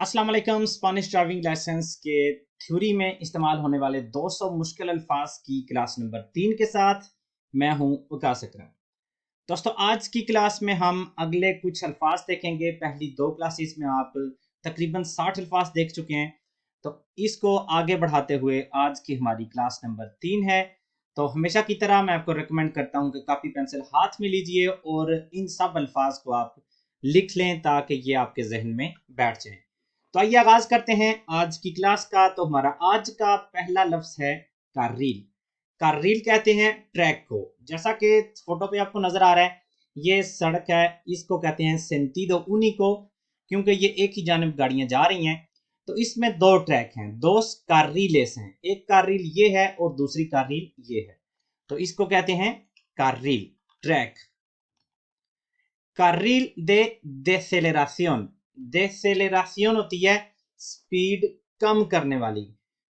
अस्सलाम वालेकुम। Spanish driving licence के थ्योरी में इस्तेमाल होने वाले 200 मुश्किल अल्फाज की क्लास नंबर 3 के साथ मैं हूं उकास अकरम। दोस्तों, आज की क्लास में हम अगले कुछ अल्फाज देखेंगे। पहली दो क्लासेस में आप तकरीबन 60 अल्फाज देख चुके हैं, तो इसको आगे बढ़ाते हुए आज की हमारी क्लास नंबर 3 है। तो हमेशा की तरह मैं आपको रिकमेंड करता हूं कि कापी पेंसिल हाथ में लीजिए और इन सब अल्फाज को आप लिख लें ताकि ये आपके जहन में बैठ जाए। तो आइए आगाज करते हैं आज की क्लास का। तो हमारा आज का पहला लफ्ज है कार्रिल। कार्रिल कहते हैं ट्रैक को। जैसा कि फोटो पे आपको नजर आ रहा है, ये सड़क है, इसको कहते हैं सेंटीडो उनिको, क्योंकि ये एक ही जानब गाड़ियां जा रही हैं। तो इसमें दो ट्रैक हैं, दो कार्रिलेस हैं, एक कार्रिल ये है और दूसरी कार्रिल ये है। तो इसको कहते हैं कार्रिल, ट्रैक। कार्रिल दे डेसेलेराción। डेसेलेराción होती है स्पीड कम करने वाली।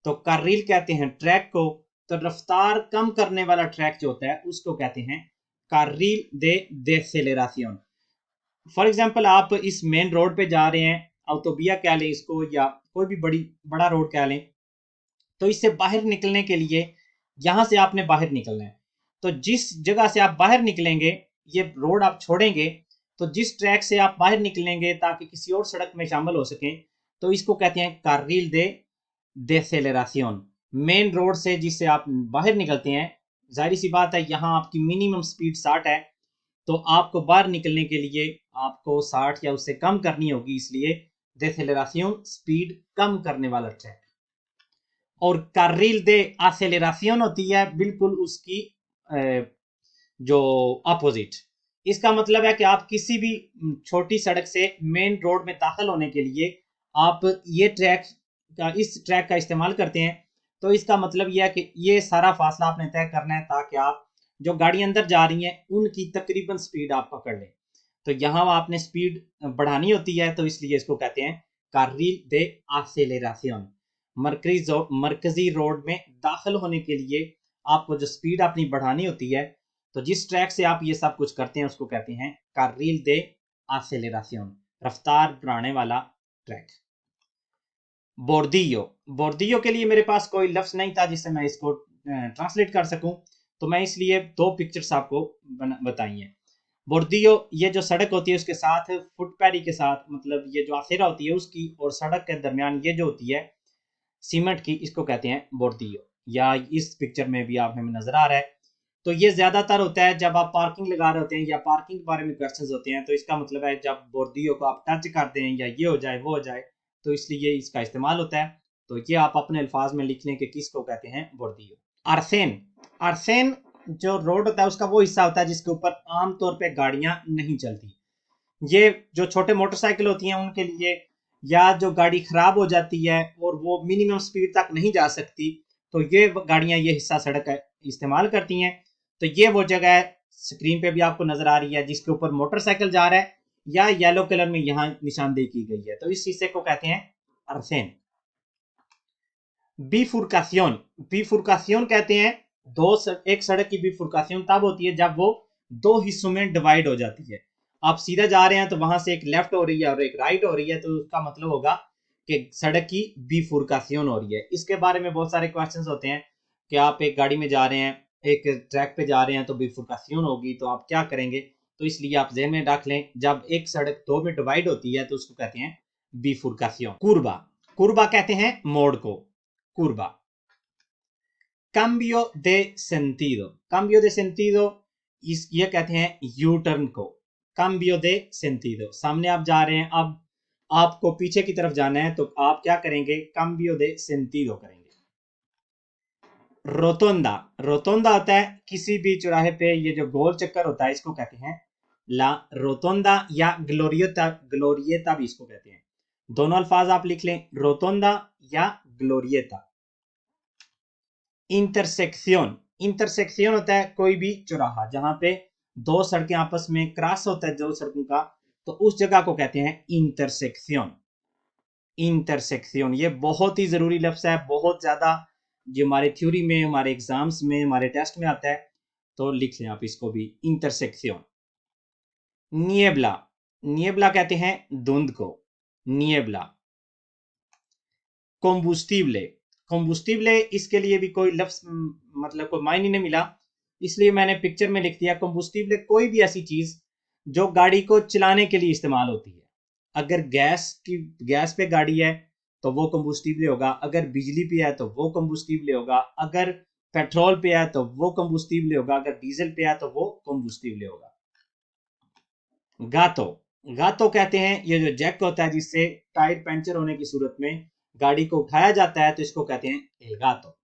तो कार्रिल कहते हैं ट्रैक को। तो रफ्तार कम करने वाला ट्रैक जो होता है उसको कहते हैं कार्रिल दे डेसेलेराción। फॉर एग्जाम्पल, आप इस मेन रोड पे जा रहे हैं, ऑटोबिया कह लें इसको या कोई भी बड़ा रोड कह लें। तो इससे बाहर निकलने के लिए यहां से आपने बाहर निकलना है। तो जिस जगह से आप बाहर निकलेंगे, ये रोड आप छोड़ेंगे, तो जिस ट्रैक से आप बाहर निकलेंगे ताकि किसी और सड़क में शामिल हो सके, तो इसको कहते हैं कार्रिल दे डेसेलेराción। मेन रोड से जिससे आप बाहर निकलते हैं, जाहिर सी बात है यहाँ आपकी मिनिमम स्पीड 60 है, तो आपको बाहर निकलने के लिए आपको 60 या उससे कम करनी होगी, इसलिए डेसेलेराción स्पीड कम करने वाला ट्रैक। और कार्रिल दे एसेलेराción होती है बिल्कुल उसकी जो अपोजिट। इसका मतलब है कि आप किसी भी छोटी सड़क से मेन रोड में दाखिल होने के लिए आप इस ट्रैक का इस्तेमाल करते हैं। तो इसका मतलब यह है कि ये सारा फासला आपने तय करना है ताकि आप जो गाड़ी अंदर जा रही हैं उनकी तकरीबन स्पीड आप पकड़ लें। तो यहाँ आपने स्पीड बढ़ानी होती है, तो इसलिए इसको कहते हैं कार्रिल दे एसेलेराción। मरकजी रोड में दाखिल होने के लिए आपको जो स्पीड अपनी बढ़ानी होती है, तो जिस ट्रैक से आप ये सब कुछ करते हैं उसको कहते हैं कार्रिल दे एसेलेराción, रफ्तार बढ़ाने वाला ट्रैक। बोर्डियो। बोर्डियो के लिए मेरे पास कोई लफ्ज नहीं था जिससे मैं इसको ट्रांसलेट कर सकूं, तो मैं इसलिए दो पिक्चर्स आपको बताई हैं। बोर्डियो, ये जो सड़क होती है उसके साथ फुटपैडी के साथ, मतलब ये जो आखिरा होती है उसकी और सड़क के दरमियान ये जो होती है सीमेंट की, इसको कहते हैं बोर्डियो। या इस पिक्चर में भी आप हमें नजर आ रहा है। तो ये ज्यादातर होता है जब आप पार्किंग लगा रहे होते हैं या पार्किंग के बारे में क्वेश्चंस होते हैं, तो इसका मतलब है जब बोर्डियो को आप टच कर दें या ये हो जाए वो हो जाए, तो इसलिए इसका इस्तेमाल होता है। तो ये आप अपने अल्फाज में लिख लें कि किसको कहते हैं बोर्डियो। आर्सेन। आर्सेन जो रोड होता है उसका वो हिस्सा होता है जिसके ऊपर आमतौर पर गाड़ियां नहीं चलती। ये जो छोटे मोटरसाइकिल होती हैं उनके लिए, या जो गाड़ी खराब हो जाती है और वो मिनिमम स्पीड तक नहीं जा सकती, तो ये गाड़ियां ये हिस्सा सड़क का इस्तेमाल करती हैं। तो ये वो जगह है, स्क्रीन पे भी आपको नजर आ रही है, जिसके ऊपर मोटरसाइकिल जा रहा है या येलो कलर में यहाँ निशानदेही की गई है, तो इस हिस्से को कहते हैं अरसेन। बिफुरकासियोन। बिफुरकासियोन कहते हैं एक सड़क की बिफुरकासियोन तब होती है जब वो दो हिस्सों में डिवाइड हो जाती है। आप सीधा जा रहे हैं तो वहां से एक लेफ्ट हो रही है और एक राइट हो रही है, तो उसका मतलब होगा कि सड़क की बिफुरकासियोन हो रही है। इसके बारे में बहुत सारे क्वेश्चंस होते हैं कि आप एक गाड़ी में जा रहे हैं, एक ट्रैक पे जा रहे हैं, तो बिफुरकासियोन होगी तो आप क्या करेंगे। तो इसलिए आप ज़हन में रख लें, जब एक सड़क दो में डिवाइड होती है तो उसको कहते हैं बिफुरकासियोन। कुर्बा। कुर्बा कहते हैं मोड़ को, कुर्बा। cambio de sentido। cambio de sentido ये कहते हैं यू टर्न को। cambio de sentido, सामने आप जा रहे हैं, अब आपको पीछे की तरफ जाना है, तो आप क्या करेंगे, cambio de sentido करेंगे। रोतोंदा। रोतोंदा होता है किसी भी चौराहे पे ये जो गोल चक्कर होता है इसको कहते हैं ला रोतोंदा, या ग्लोरियता। ग्लोरियता भी इसको कहते हैं। दोनों अल्फाज आप लिख लें, रोतोंदा या ग्लोरियता। इंटरसेक्शन। इंटरसेक्शन होता है कोई भी चौराहा जहां पे दो सड़कें आपस में क्रॉस होता है, दो सड़कों का, तो उस जगह को कहते हैं इंटरसेक्शन। इंटरसेक्शन ये बहुत ही जरूरी लफ्ज है, बहुत ज्यादा जो हमारे थ्योरी में, हमारे एग्जाम्स में, हमारे टेस्ट में आता है, तो लिख लें आप इसको भी, इंटरसेक्शन। नियबला। नियबला कहते हैं धुंध को, नियबला। कॉम्बुस्टिबले, कॉम्बुस्टिबले इसके लिए भी कोई लफ्ज मतलब कोई मायने नहीं मिला, इसलिए मैंने पिक्चर में लिख दिया कॉम्बुस्टिबले कोई भी ऐसी चीज जो गाड़ी को चलाने के लिए इस्तेमाल होती है। अगर गैस पे गाड़ी है तो वो कॉम्बुस्टिबले होगा, अगर बिजली पे है तो वो कॉम्बुस्टिबले होगा, अगर पेट्रोल पे है तो वो कॉम्बुस्टिबले होगा, अगर डीजल पे है तो वो कॉम्बुस्टिबले होगा। गातो, गातो कहते हैं ये जो जैक होता है जिससे टायर पंचर होने की सूरत में गाड़ी को उठाया जाता है, तो इसको कहते हैं एल गातो।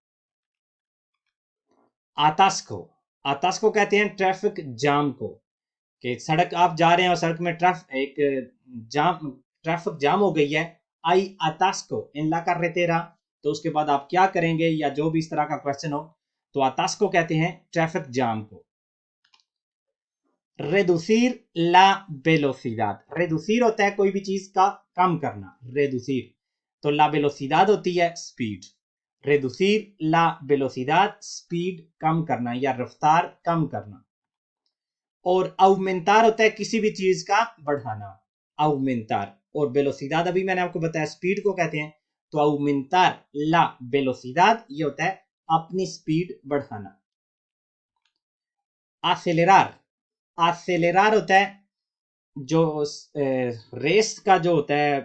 आतास्को, आतास्को कहते हैं ट्रैफिक जाम को, कि सड़क आप जा रहे हैं और सड़क में ट्रैफिक जाम हो गई है, आई आतास्को इन ला carretera, तो उसके बाद आप क्या करेंगे, या जो भी इस तरह का क्वेश्चन हो तो आतास्को कहते हैं ट्रैफिक जाम को। रेडुसिर ला वेलोसिडाद, रेडुसिर होता है कोई भी चीज का कम करना, रेडुसिर, तो ला वेलोसिडाद होती है स्पीड, रेडुसिर ला वेलोसिडाद स्पीड कम करना या रफ्तार कम करना। और aumentar होता है किसी भी चीज का बढ़ाना, aumentar, और वेलोसिडाद अभी मैंने आपको बताया स्पीड को कहते हैं, तो aumentar la velocidad ये होता है अपनी स्पीड बढ़ाना। acelerar, acelerar होता है जो रेस का जो होता है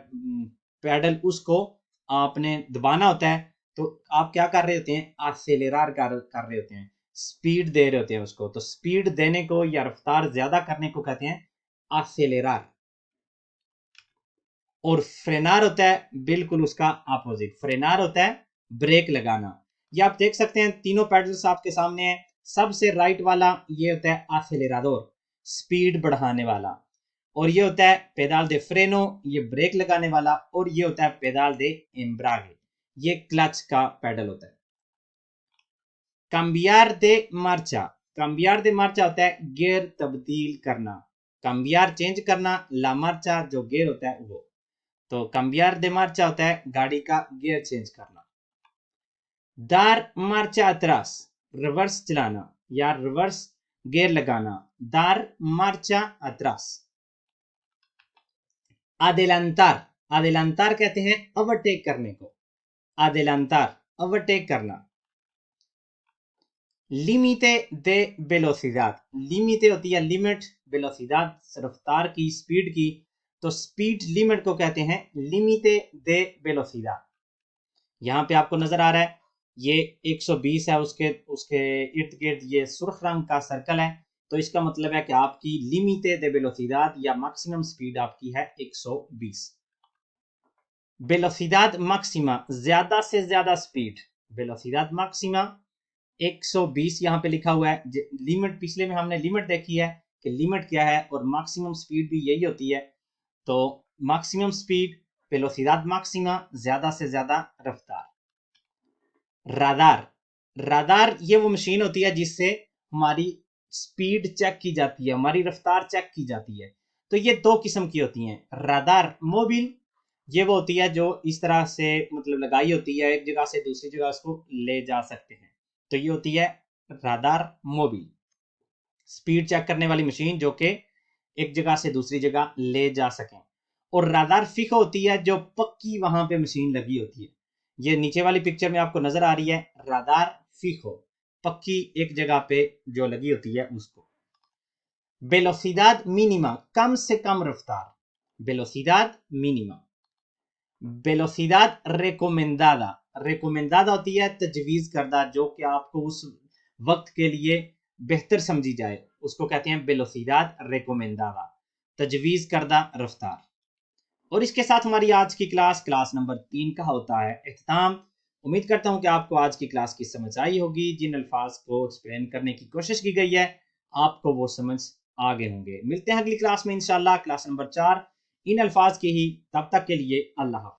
पैडल, उसको आपने दबाना होता है, तो आप क्या कर रहे होते हैं, acelerar कर रहे होते हैं, स्पीड दे रहे होते हैं उसको, तो स्पीड देने को या रफ्तार ज्यादा करने को कहते हैं acelerar। और फ्रेनार होता है बिल्कुल उसका अपोजिट, फ्रेनार होता है ब्रेक लगाना। ये आप देख सकते हैं तीनों पैडल्स आपके सामने हैं, सबसे राइट वाला ये होता है acelerador, स्पीड बढ़ाने वाला, और ये होता है पेदाल दे फ्रेनो, ये ब्रेक लगाने वाला, और ये होता है पेदाल दे एम्ब्रागे, ये क्लच का पैडल होता है। cambiar de marcha, cambiar de marcha होता है गियर तब्दील करना, cambiar चेंज करना, la marcha जो गियर होता है वो, तो cambiar de marcha होता है गाड़ी का गियर चेंज करना। dar marcha atrás, रिवर्स चलाना या रिवर्स गियर लगाना, dar marcha atrás। adelantar, adelantar कहते हैं ओवरटेक करने को, adelantar ओवरटेक करना। límite de velocidad, límite होती है लिमिट, velocidad रफ्तार की, स्पीड की, तो स्पीड लिमिट को कहते हैं límite de velocidad। यहां पे आपको नजर आ रहा है ये 120 है, उसके उसके इर्द गिर्द ये सुर्ख रंग का सर्कल है, तो इसका मतलब है कि आपकी límite de velocidad या मैक्सिमम स्पीड आपकी है 120। velocidad máxima ज्यादा से ज्यादा स्पीड, velocidad máxima 120 यहाँ पे लिखा हुआ है। लिमिट पिछले में हमने लिमिट देखी है कि लिमिट क्या है, और मैक्सिमम स्पीड भी यही होती है, तो मैक्सिमम स्पीड वेलोसिडाद मैक्सिमा ज्यादा से ज्यादा रफ्तार। राडार, राडार ये वो मशीन होती है जिससे हमारी स्पीड चेक की जाती है, हमारी रफ्तार चेक की जाती है, तो ये दो किस्म की होती हैं। राडार मोबिल ये वो होती है जो इस तरह से मतलब लगाई होती है, एक जगह से दूसरी जगह उसको ले जा सकते हैं, तो ये होती है राडार मोबिल, स्पीड चेक करने वाली मशीन जो कि एक जगह से दूसरी जगह ले जा सकें। और राडार फिक्स होती है जो पक्की वहां पे मशीन लगी होती है, ये नीचे वाली पिक्चर में आपको नजर आ रही है राडार फिक्स, पक्की एक जगह पे जो लगी होती है उसको। वेलोसिडाद मिनिमा कम से कम रफ्तार, वेलोसिडाद मिनिमा। वेलोसिडाद रिकमेंडादा, रिकमेंडादा होती है तजवीज करदा, जो कि आपको उस वक्त के लिए बेहतर समझी जाए, उसको कहते हैं वेलोसिडाद रिकमेंडादा, तजवीज करदा रफ्तार। और इसके साथ हमारी आज की क्लास नंबर 3 का होता है इख्तिताम। उम्मीद करता हूं कि आपको आज की क्लास की समझ आई होगी, जिन अल्फाज को एक्सप्लेन करने की कोशिश की गई है आपको वो समझ आ गए होंगे। मिलते हैं अगली क्लास में इंशाल्लाह, क्लास नंबर 4 इन अल्फाज की ही। तब तक के लिए अल्लाह हाफ़िज़।